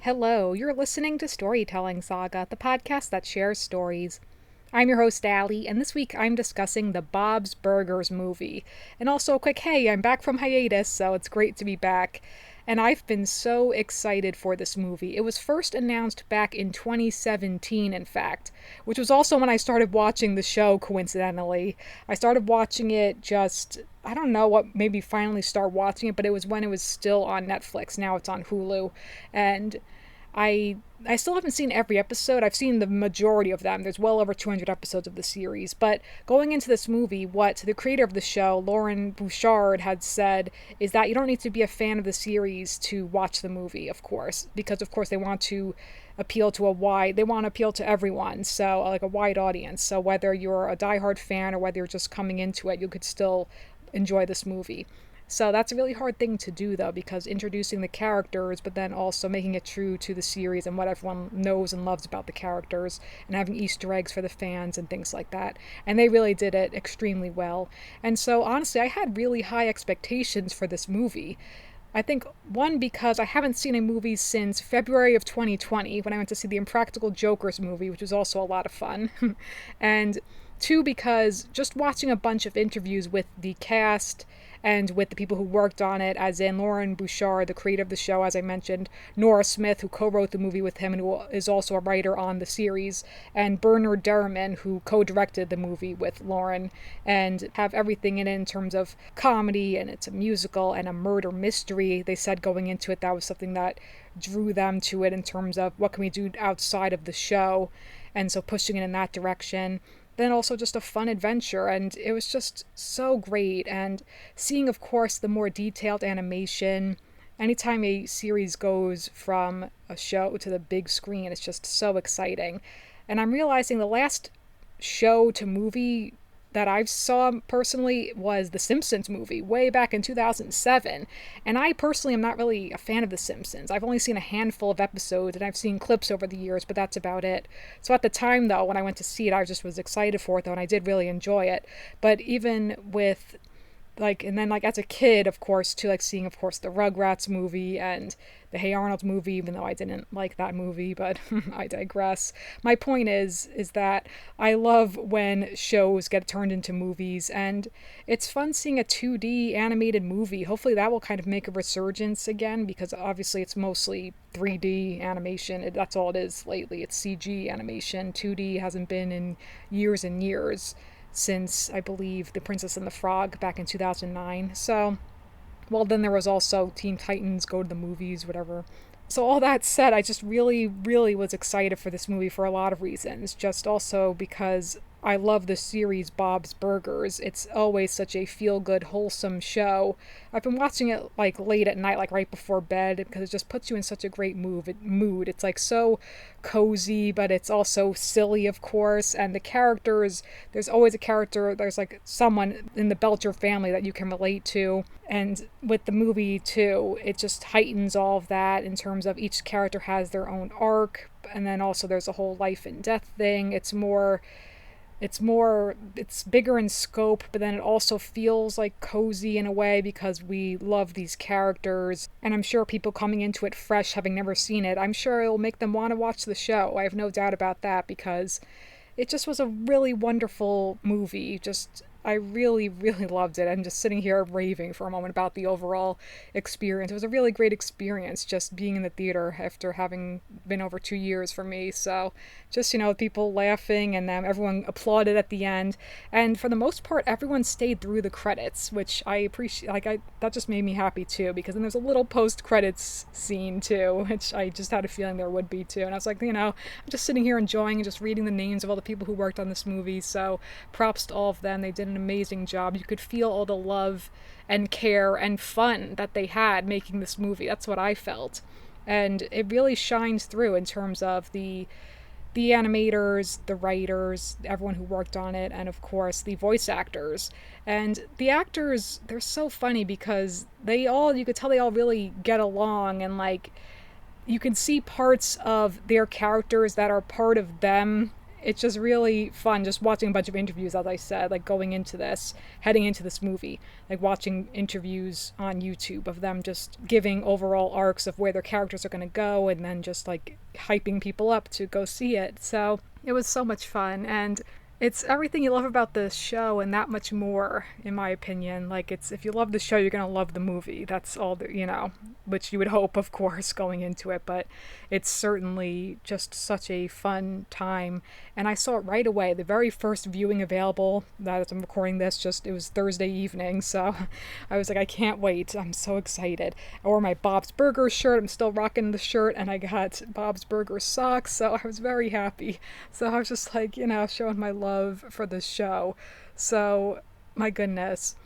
Hello, you're listening to Storytelling Saga, the podcast that shares stories. I'm your host, Allie, and this week I'm discussing the Bob's Burgers movie. And also a quick hey, I'm back from hiatus, so it's great to be back. And I've been so excited for this movie. It was first announced back in 2017, in fact, which was also when I started watching the show, coincidentally. I started watching it I don't know what made me finally start watching it, but it was when it was still on Netflix. Now it's on Hulu. And I still haven't seen every episode. I've seen the majority of them. There's well over 200 episodes of the series. But going into this movie, what the creator of the show, Loren Bouchard, had said is that you don't need to be a fan of the series to watch the movie, of course, because of course they want to appeal to everyone, so like a wide audience. So whether you're a diehard fan or whether you're just coming into it, you could still enjoy this movie. So that's a really hard thing to do, though, because introducing the characters, but then also making it true to the series and what everyone knows and loves about the characters, and having Easter eggs for the fans and things like that. And they really did it extremely well. And so, honestly, I had really high expectations for this movie. I think, one, because I haven't seen a movie since February of 2020, when I went to see the Impractical Jokers movie, which was also a lot of fun. And two, because just watching a bunch of interviews with the cast and with the people who worked on it, as in Loren Bouchard, the creator of the show, as I mentioned, Nora Smith, who co-wrote the movie with him and who is also a writer on the series, and Derriman, who co-directed the movie with Loren, and have everything in it in terms of comedy, and it's a musical and a murder mystery. They said going into it that was something that drew them to it in terms of what can we do outside of the show, and so pushing it in that direction. Then also just a fun adventure, and it was just so great. And seeing, of course, the more detailed animation, anytime a series goes from a show to the big screen, it's just so exciting. And I'm realizing the last show to movie that I saw personally was the Simpsons movie way back in 2007. And I personally am not really a fan of The Simpsons. I've only seen a handful of episodes and I've seen clips over the years, but that's about it. So at the time, though, when I went to see it, I just was excited for it, though, and I did really enjoy it. But even with and then as a kid, of course, to seeing, of course, the Rugrats movie and the Hey Arnold movie, even though I didn't like that movie, but I digress. My point is that I love when shows get turned into movies, and it's fun seeing a 2D animated movie. Hopefully that will kind of make a resurgence again, because obviously it's mostly 3D animation. That's all it is lately. It's CG animation. 2D hasn't been in years and years, since, I believe, The Princess and the Frog back in 2009. So, well, then there was also Teen Titans Go to the Movies, whatever. So all that said, I just really, really was excited for this movie for a lot of reasons. Just also because I love the series Bob's Burgers. It's always such a feel-good, wholesome show. I've been watching it late at night, right before bed, because it just puts you in such a great mood. It's so cozy, but it's also silly, of course. And the characters, there's always a character, there's someone in the Belcher family that you can relate to. And with the movie, too, it just heightens all of that in terms of each character has their own arc. And then also there's a whole life and death thing. It's bigger in scope, but then it also feels cozy in a way because we love these characters. And I'm sure people coming into it fresh, having never seen it, I'm sure it'll make them want to watch the show. I have no doubt about that, because it just was a really wonderful movie. I really, really loved it. I'm just sitting here raving for a moment about the overall experience. It was a really great experience just being in the theater after having been over 2 years for me. So just, people laughing and everyone applauded at the end. And for the most part, everyone stayed through the credits, which I appreciate. That just made me happy too, because then there's a little post-credits scene too, which I just had a feeling there would be too. And I was I'm just sitting here enjoying and just reading the names of all the people who worked on this movie. So props to all of them. They did an amazing job. You could feel all the love and care and fun that they had making this movie. That's what I felt. And it really shines through in terms of the animators, the writers, everyone who worked on it, and of course the voice actors. And the actors, they're so funny because you could tell they all really get along, and you can see parts of their characters that are part of them it's just really fun just watching a bunch of interviews, as I said, like heading into this movie, like watching interviews on YouTube of them just giving overall arcs of where their characters are going to go, and then just like hyping people up to go see it. So it was so much fun, and it's everything you love about the show and that much more, in my opinion. Like, it's, if you love the show, you're gonna love the movie. That's all that, which you would hope, of course, going into it. But it's certainly just such a fun time. And I saw it right away. The very first viewing available, that as I'm recording this, it was Thursday evening. So I was like, I can't wait. I'm so excited. I wore my Bob's Burgers shirt. I'm still rocking the shirt. And I got Bob's Burgers socks. So I was very happy. So I was just like, showing my love for this show. So, my goodness,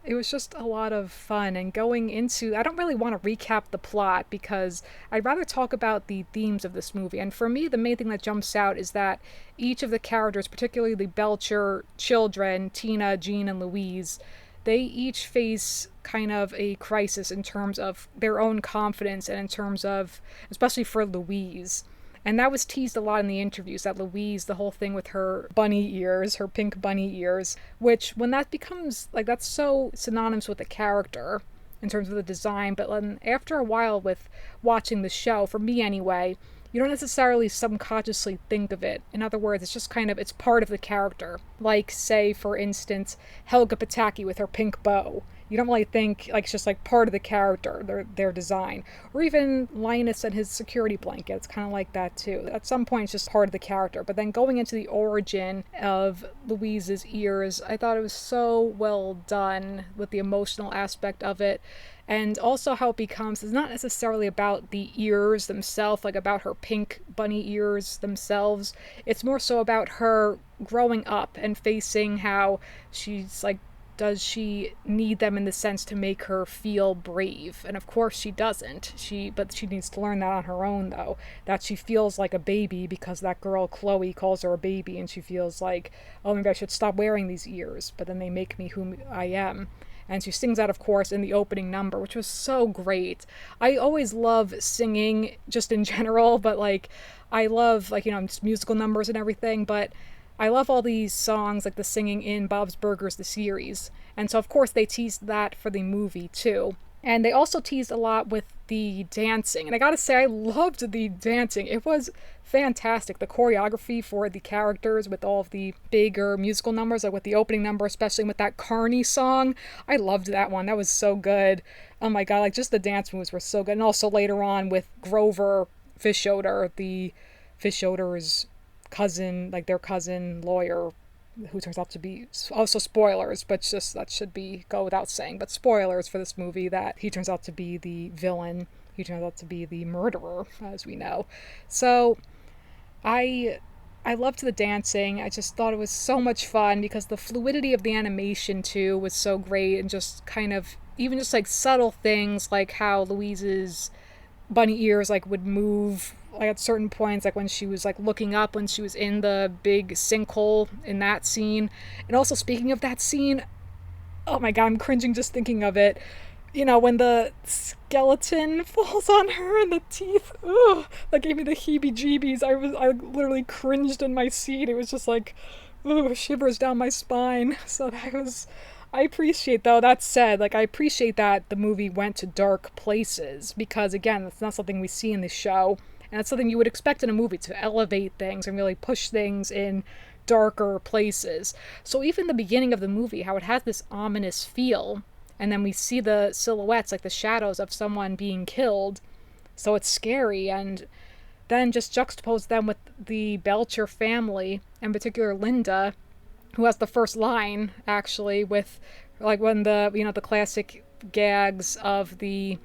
it was just a lot of fun. And going into, I don't really want to recap the plot because I'd rather talk about the themes of this movie. And for me, the main thing that jumps out is that each of the characters, particularly the Belcher children, Tina, Jean, and Louise, they each face kind of a crisis in terms of their own confidence, and in terms of, especially for Louise. And that was teased a lot in the interviews, that Louise, the whole thing with her bunny ears, her pink bunny ears, which when that becomes, like, that's so synonymous with the character in terms of the design. But then after a while with watching the show, for me anyway, you don't necessarily subconsciously think of it. In other words, it's just kind of, it's part of the character. Like, say, for instance, Helga Pataki with her pink bow. You don't really think, like, it's just like part of the character, their design. Or even Linus and his security blanket. It's kind of like that too. At some point, it's just part of the character. But then going into the origin of Louise's ears, I thought it was so well done with the emotional aspect of it. And also how it becomes, it's not necessarily about the ears themselves, like about her pink bunny ears themselves. It's more so about her growing up and facing how she's like, does she need them in the sense to make her feel brave? And of course she doesn't. But she needs to learn that on her own, though. That she feels like a baby because that girl Chloe calls her a baby, and she feels like, oh, maybe I should stop wearing these ears, but then they make me who I am. And she sings that, of course, in the opening number, which was so great. I always love singing, just in general, but, like, I love, like, musical numbers and everything, but I love all these songs, like the singing in Bob's Burgers, the series. And so, of course, they teased that for the movie, too. And they also teased a lot with the dancing. And I gotta say, I loved the dancing. It was fantastic. The choreography for the characters with all of the bigger musical numbers, like with the opening number, especially with that Carney song. I loved that one. That was so good. Oh my god, like, just the dance moves were so good. And also later on with Grover Fischoeder, the Fischoeder's cousin, like their cousin lawyer, who turns out to be, also spoilers, but just that should go without saying, but spoilers for this movie, that he turns out to be the villain. He turns out to be the murderer, as we know. So I loved the dancing. I just thought it was so much fun because the fluidity of the animation too was so great, and just kind of even just like subtle things like how Louise's bunny ears like would move like at certain points, like when she was like looking up when she was in the big sinkhole in that scene. And also, speaking of that scene, oh my god, I'm cringing just thinking of it. When the skeleton falls on her and the teeth, ugh, that gave me the heebie-jeebies. I literally cringed in my seat. It was just like, ugh, shivers down my spine. So I appreciate, though, that said, like, I appreciate that the movie went to dark places, because, again, that's not something we see in the show, and that's something you would expect in a movie, to elevate things and really push things in darker places. So even the beginning of the movie, how it has this ominous feel, and then we see the silhouettes, like the shadows of someone being killed, so it's scary, and then just juxtapose them with the Belcher family, in particular Linda, who has the first line, actually, with, like, when the classic gags of the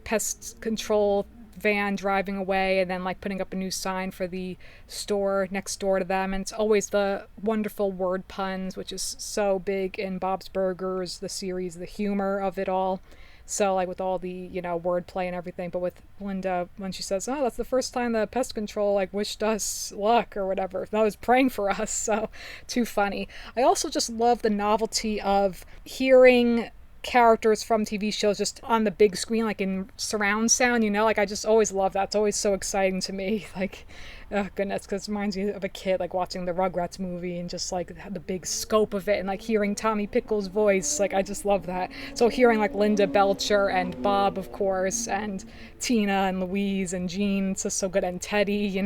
pest control van driving away and then, like, putting up a new sign for the store next door to them. And it's always the wonderful word puns, which is so big in Bob's Burgers, the series, the humor of it all. So, like, with all the, wordplay and everything, but with Linda, when she says, oh, that's the first time the pest control, like, wished us luck or whatever. That was praying for us, so too funny. I also just love the novelty of hearing characters from TV shows just on the big screen, like in surround sound, like I just always love that. It's always so exciting to me. Like, oh goodness, because it reminds me of a kid, like watching the Rugrats movie and just like the big scope of it and like hearing Tommy Pickles' voice. Like, I just love that. So hearing like Linda Belcher and Bob, of course, and Tina and Louise and Jean, it's just so good. And Teddy.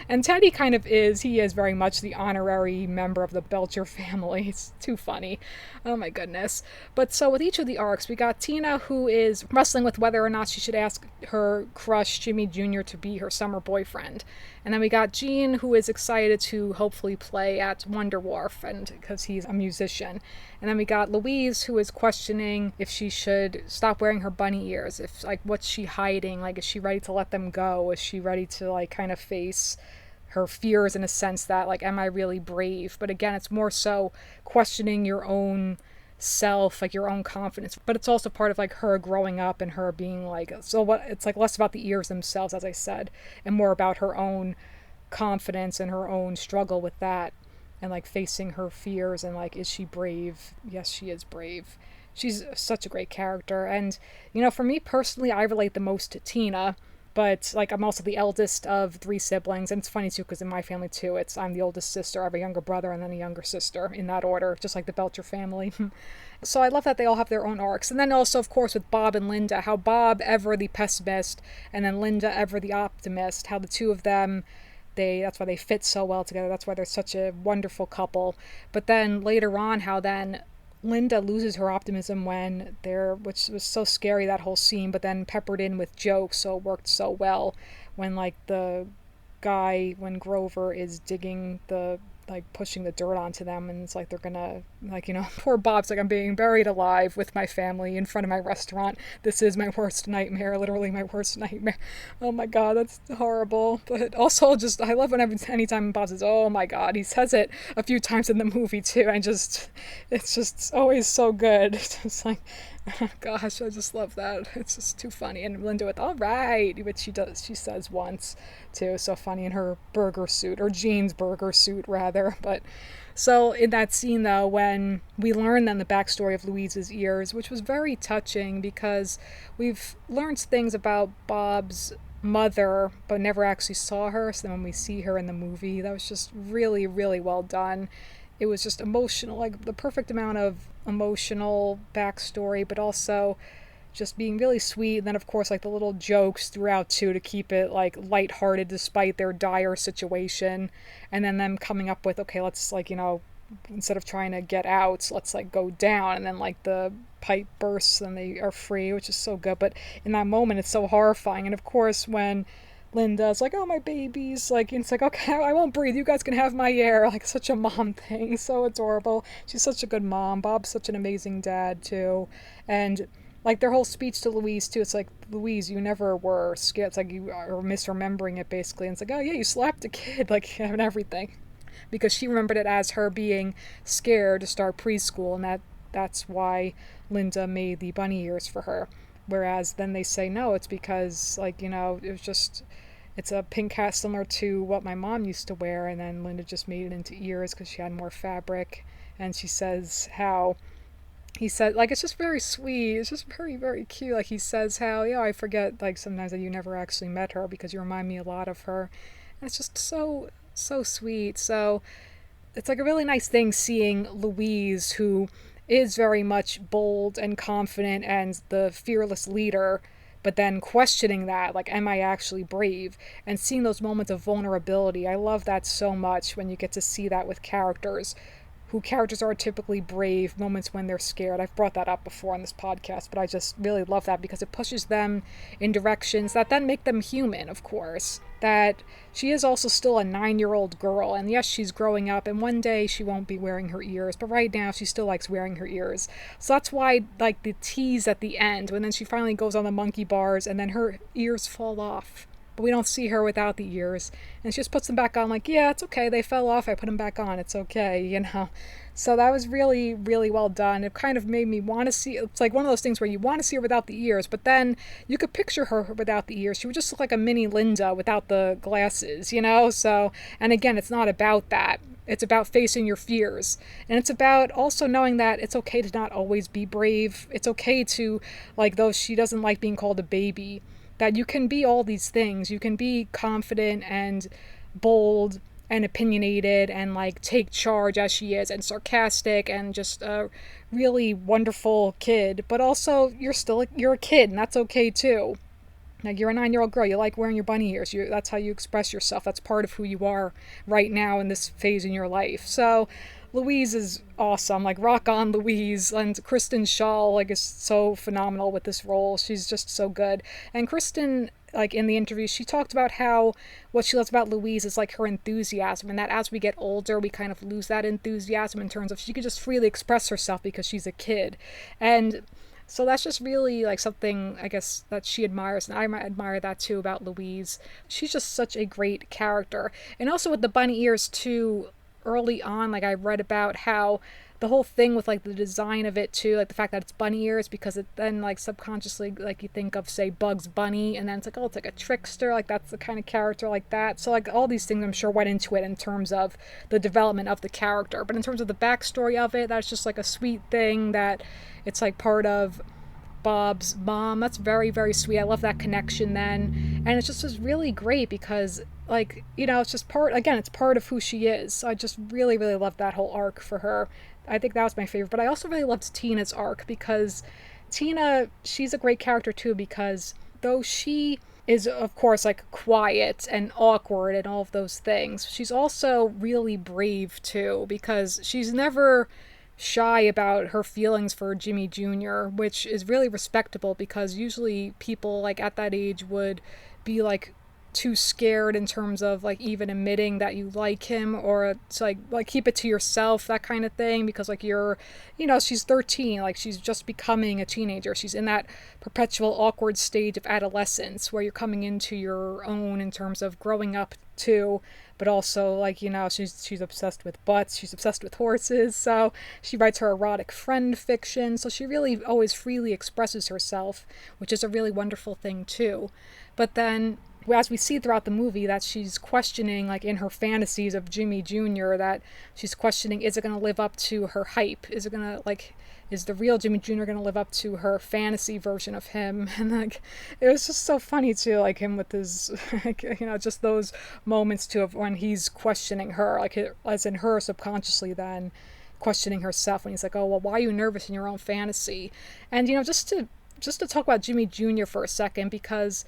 And Teddy he is very much the honorary member of the Belcher family. It's too funny. Oh my goodness. But so with each of the arcs, we got Tina, who is wrestling with whether or not she should ask her crush, Jimmy Jr., to be her summer boyfriend. And then we got Jean, who is excited to hopefully play at Wonder Wharf, and because he's a musician. And then we got Louise, who is questioning if she should stop wearing her bunny ears. If, like, what's she hiding? Like, is she ready to let them go? Is she ready to, like, kind of face her fears in a sense that, like, am I really brave? But again, it's more so questioning your own self, like your own confidence. But it's also part of like her growing up and her being like, so what, it's like less about the ears themselves, as I said, and more about her own confidence and her own struggle with that, and like facing her fears and like, is she brave? Yes, she is brave. She's such a great character. And for me personally, I relate the most to Tina. But like, I'm also the eldest of 3 siblings, and it's funny too because in my family too, I'm the oldest sister. I have a younger brother and then a younger sister, in that order, just like the Belcher family. So I love that they all have their own arcs. And then also, of course, with Bob and Linda, how Bob ever the pessimist and then Linda ever the optimist, how the two of them, that's why they fit so well together. That's why they're such a wonderful couple. But then later on, how then Linda loses her optimism which was so scary, that whole scene, but then peppered in with jokes, so it worked so well when like the guy, when Grover is digging pushing the dirt onto them, and it's like they're gonna, like, poor Bob's like, I'm being buried alive with my family in front of my restaurant. This is my worst nightmare, literally my worst nightmare. Oh my god, that's horrible. But also, just, I love anytime Bob says, oh my god, he says it a few times in the movie too. It's just always so good. It's like, oh gosh, I just love that. It's just too funny. And Linda with, all right, which she says once too, so funny, in her burger suit, or Jean's burger suit rather. But so in that scene though, when we learn then the backstory of Louise's ears, which was very touching because we've learned things about Bob's mother but never actually saw her, so then when we see her in the movie, that was just really, really well done. It was just emotional, like the perfect amount of emotional backstory, but also just being really sweet. And then of course like the little jokes throughout too, to keep it like lighthearted despite their dire situation. And then them coming up with, okay, let's like, instead of trying to get out, let's like go down. And then like the pipe bursts and they are free, which is so good. But in that moment it's so horrifying. And of course when Linda's like, oh, my babies, like, and it's like, okay, I won't breathe, you guys can have my air, like, such a mom thing, so adorable. She's such a good mom. Bob's such an amazing dad too. And like their whole speech to Louise too, it's like, Louise, you never were scared. It's like you are misremembering it basically, and it's like, oh yeah, you slapped a kid, like, and everything, because she remembered it as her being scared to start preschool, and that's why Linda made the bunny ears for her. Whereas then they say, no, it's because, like, it was just, it's a pink hat similar to what my mom used to wear, and then Linda just made it into ears because she had more fabric. And she says how, he said, like, it's just very sweet, it's just very, very cute. Like, he says how, yeah, I forget, like, sometimes that you never actually met her because you remind me a lot of her. And it's just so, so sweet. So it's like a really nice thing seeing Louise, who is very much bold and confident and the fearless leader, but then questioning that, like, am I actually brave? And seeing those moments of vulnerability. I love that so much when you get to see that with characters are typically brave, moments when they're scared. I've brought that up before on this podcast, but I just really love that because it pushes them in directions that then make them human, of course. That she is also still a 9-year-old girl, and yes, she's growing up, and one day she won't be wearing her ears, but right now she still likes wearing her ears. So that's why, like, the tease at the end, when then she finally goes on the monkey bars, and then her ears fall off. but we don't see her without the ears. And she just puts them back on like, yeah, it's okay. They fell off. I put them back on. It's okay, you know. So that was really, really well done. It kind of made me want to see, it's like one of those things where you want to see her without the ears, but then you could picture her without the ears. She would just look like a mini Linda without the glasses, you know? So, and again, it's not about that. It's about facing your fears. And it's about also knowing that it's okay to not always be brave. It's okay to, like, though she doesn't like being called a baby, that you can be all these things. You can be confident and bold and opinionated and like take charge as she is, and sarcastic, and just a really wonderful kid. But also you're a kid, and that's okay too. Like, you're a 9-year-old girl. You like wearing your bunny ears. That's how you express yourself. That's part of who you are right now in this phase in your life. So Louise is awesome. Like, rock on, Louise. And Kristen Schaal, like, is so phenomenal with this role. She's just so good. And Kristen, like, in the interview, she talked about how what she loves about Louise is like her enthusiasm, and that as we get older, we kind of lose that enthusiasm in terms of she could just freely express herself because she's a kid. And so that's just really like something, I guess, that she admires, and I admire that too about Louise. She's just such a great character. And also with the bunny ears too, early on, like, I read about how the whole thing with like the design of it too, like the fact that it's bunny ears, because it then like subconsciously, like, you think of, say, Bugs Bunny, and then it's like, oh, it's like a trickster, like that's the kind of character like that. So like all these things I'm sure went into it in terms of the development of the character. But in terms of the backstory of it, that's just like a sweet thing that it's like part of Bob's mom. That's very, very sweet. I love that connection then. And it's just really great because, like, you know, it's just it's part of who she is. So I just really, really love that whole arc for her. I think that was my favorite. But I also really loved Tina's arc, because Tina, she's a great character too, because though she is, of course, like, quiet and awkward and all of those things, she's also really brave too, because she's never shy about her feelings for Jimmy Jr., which is really respectable, because usually people like at that age would be like too scared in terms of like even admitting that you like him, or to like keep it to yourself, that kind of thing, because like she's 13, like she's just becoming a teenager. She's in that perpetual awkward stage of adolescence where you're coming into your own in terms of growing up too. But also, like, she's obsessed with butts, she's obsessed with horses, so she writes her erotic friend fiction, so she really always freely expresses herself, which is a really wonderful thing too. But then, as we see throughout the movie, that she's questioning, like, in her fantasies of Jimmy Jr., that she's questioning, is it going to live up to her hype? Is it going to, like, is the real Jimmy Jr. going to live up to her fantasy version of him? And like, it was just so funny too, like him with his, like, just those moments too of when he's questioning her, like, as in her subconsciously then questioning herself, when he's like, oh, well, why are you nervous in your own fantasy? And just to talk about Jimmy Jr. for a second, because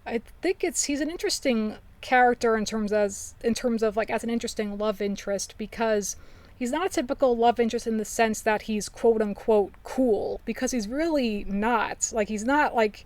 I think he's an interesting character in terms of like as an interesting love interest, because he's not a typical love interest in the sense that he's quote unquote cool, because he's really not. Like, he's not like,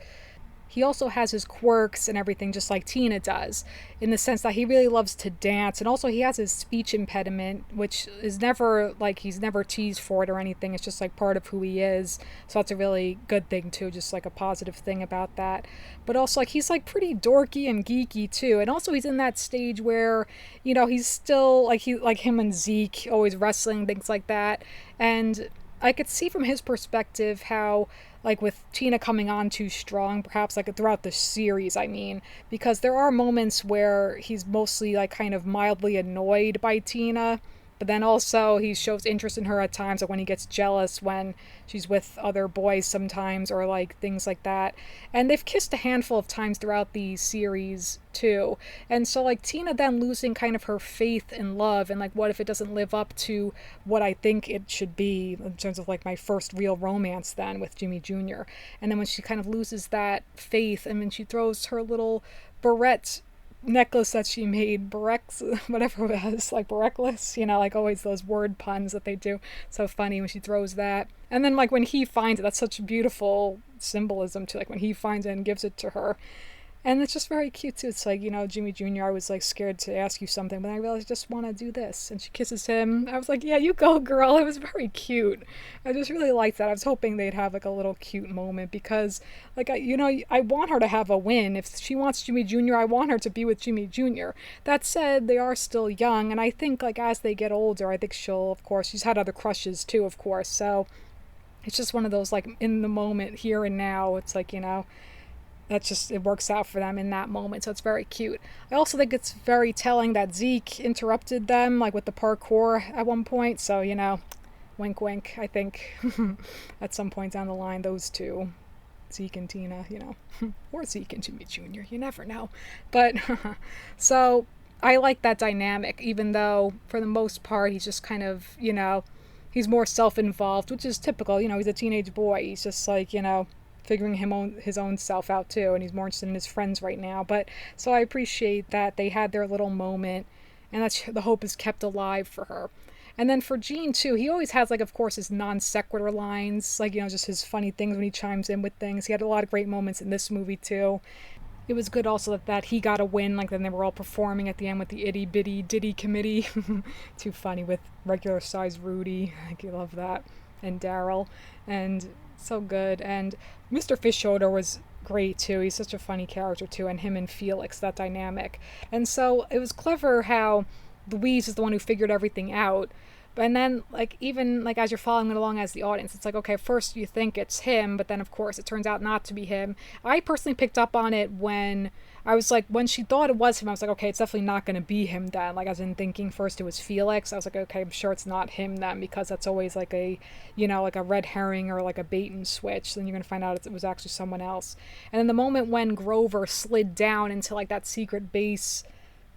he also has his quirks and everything, just like Tina does, in the sense that he really loves to dance. And also he has his speech impediment, which is never, like, he's never teased for it or anything. It's just like part of who he is. So that's a really good thing too, just like a positive thing about that. But also, like, he's like pretty dorky and geeky too. And also he's in that stage where, he's still like, him and Zeke always wrestling, things like that. And I could see from his perspective how, like, with Tina coming on too strong, perhaps, like, throughout the series, I mean, because there are moments where he's mostly, like, kind of mildly annoyed by Tina, but then also he shows interest in her at times, like when he gets jealous when she's with other boys sometimes, or like things like that. And they've kissed a handful of times throughout the series too. And so, like, Tina then losing kind of her faith in love, and like, what if it doesn't live up to what I think it should be in terms of like my first real romance then with Jimmy Jr. And then when she kind of loses that faith, and when she throws her little barrette necklace that she made, Barex, whatever it was, like Bareckless, like always those word puns that they do. So funny when she throws that. And then, like, when he finds it, that's such beautiful symbolism too, like when he finds it and gives it to her. And it's just very cute too. It's like, Jimmy Jr., I was like scared to ask you something, but I realized I just want to do this. And she kisses him. I was like, yeah, you go, girl. It was very cute. I just really liked that. I was hoping they'd have like a little cute moment because, like, I want her to have a win. If she wants Jimmy Jr., I want her to be with Jimmy Jr. That said, they are still young. And I think, like, as they get older, I think she'll, of course, she's had other crushes too, of course. So it's just one of those, like, in the moment, here and now. It's like, that's just, it works out for them in that moment, so it's very cute. I also think it's very telling that Zeke interrupted them, like with the parkour at one point, so, wink wink, I think. At some point down the line, those two, Zeke and Tina, or Zeke and Jimmy Jr., you never know. But, so, I like that dynamic, even though, for the most part, he's just kind of, he's more self-involved, which is typical, he's a teenage boy, he's just like, figuring his own self out too, and he's more interested in his friends right now. But so I appreciate that they had their little moment, and that's the hope is kept alive for her. And then for Gene too, he always has, like, of course, his non sequitur lines, like, just his funny things when he chimes in with things. He had a lot of great moments in this movie too. It was good also that he got a win, like then they were all performing at the end with the itty bitty ditty committee. Too funny with regular size Rudy, like, you love that, and Daryl, and so good. And Mr. Fischoeder was great too. He's such a funny character too, and him and Felix, that dynamic. And so it was clever how Louise is the one who figured everything out. And then, like, even like as you're following it along as the audience, it's like, okay, first you think it's him, but then of course it turns out not to be him. I personally picked up on it when I was like, when she thought it was him, I was like, okay, it's definitely not going to be him then. Like, as in thinking first it was Felix, I was like, okay, I'm sure it's not him then, because that's always like a, like a red herring or like a bait and switch. Then you're going to find out it was actually someone else. And then the moment when Grover slid down into like that secret base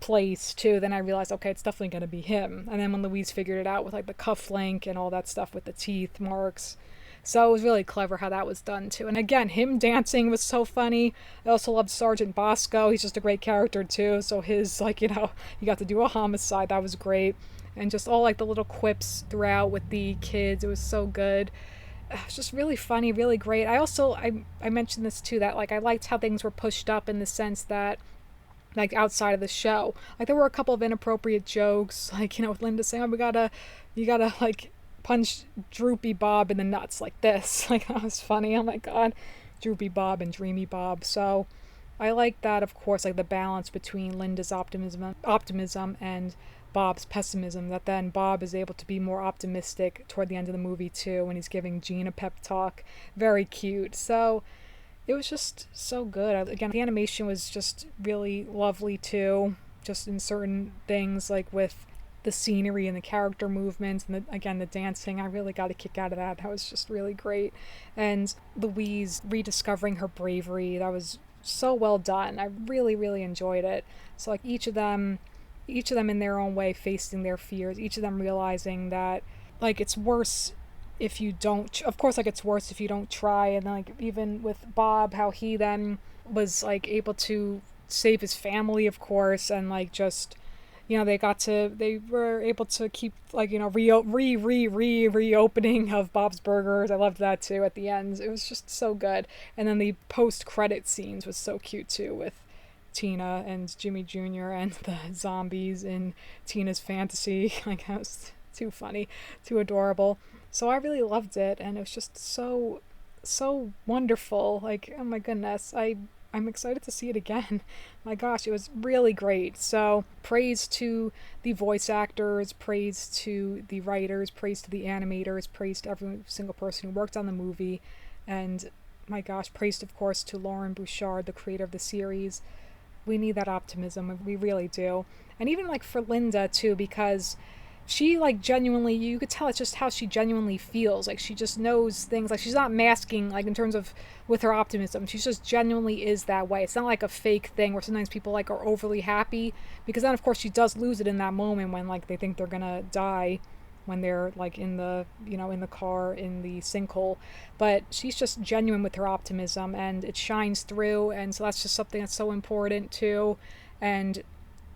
place too, then I realized, okay, it's definitely going to be him. And then when Louise figured it out with like the cuff link and all that stuff with the teeth marks, so it was really clever how that was done too. And again, him dancing was so funny. I also loved Sergeant Bosco. He's just a great character too. So his, like, he got to do a homicide. That was great. And just all like the little quips throughout with the kids. It was so good. It's just really funny, really great. I also, I mentioned this too, that like I liked how things were pushed up in the sense that, like, outside of the show, like there were a couple of inappropriate jokes, like, with Linda saying, oh, you gotta like punch Droopy Bob in the nuts like this. Like, that was funny. Oh my god, Droopy Bob and Dreamy Bob. So I like that, of course, like the balance between Linda's optimism and Bob's pessimism, that then Bob is able to be more optimistic toward the end of the movie too, when he's giving Gene a pep talk. Very cute. So it was just so good. Again, the animation was just really lovely too, just in certain things, like with the scenery and the character movements and the dancing. I really got a kick out of that. That was just really great. And Louise rediscovering her bravery, that was so well done. I really, really enjoyed it. So like each of them in their own way facing their fears, each of them realizing that, like, it's worse if you don't, of course, like, it's worse if you don't try. And then, like, even with Bob, how he then was like able to save his family, of course, and like just, they were able to keep, like, reopening of Bob's Burgers. I loved that too at the end. It was just so good. And then the post-credit scenes was so cute too, with Tina and Jimmy Jr. and the zombies in Tina's fantasy. Like, that was too funny, too adorable. So I really loved it, and it was just so wonderful. Like, oh my goodness, I'm excited to see it again. My gosh, it was really great. So praise to the voice actors, praise to the writers, praise to the animators, praise to every single person who worked on the movie, and my gosh, praise, of course, to Loren Bouchard, the creator of the series. We need that optimism, we really do. And even like for Linda too, because she, like, genuinely, you could tell it's just how she genuinely feels. Like, she just knows things. Like, she's not masking, like, in terms of with her optimism. She just genuinely is that way. It's not like a fake thing where sometimes people, like, are overly happy, because then, of course, she does lose it in that moment when, like, they think they're gonna die when they're, like, in the, in the car in the sinkhole. But she's just genuine with her optimism, and it shines through, and so that's just something that's so important too. And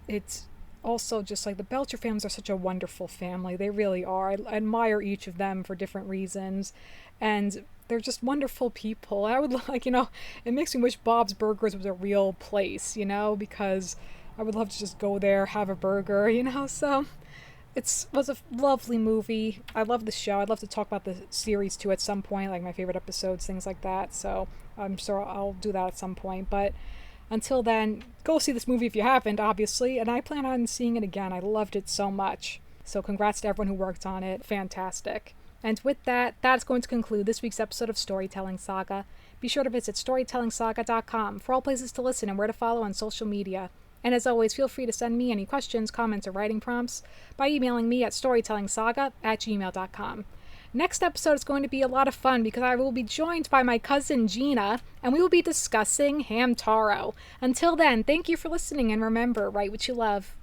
it's also just like the Belcher families are such a wonderful family. They really are. I admire each of them for different reasons. And they're just wonderful people. I would like, it makes me wish Bob's Burgers was a real place, because I would love to just go there, have a burger, so it was a lovely movie. I love the show. I'd love to talk about the series too at some point, like my favorite episodes, things like that. So I'm sure I'll do that at some point. But until then, go see this movie if you haven't, obviously. And I plan on seeing it again. I loved it so much. So congrats to everyone who worked on it. Fantastic. And with that, that's going to conclude this week's episode of Storytelling Saga. Be sure to visit storytellingsaga.com for all places to listen and where to follow on social media. And as always, feel free to send me any questions, comments, or writing prompts by emailing me at storytellingsaga@gmail.com. Next episode is going to be a lot of fun because I will be joined by my cousin Gina, and we will be discussing Hamtaro. Until then, thank you for listening, and remember, write what you love.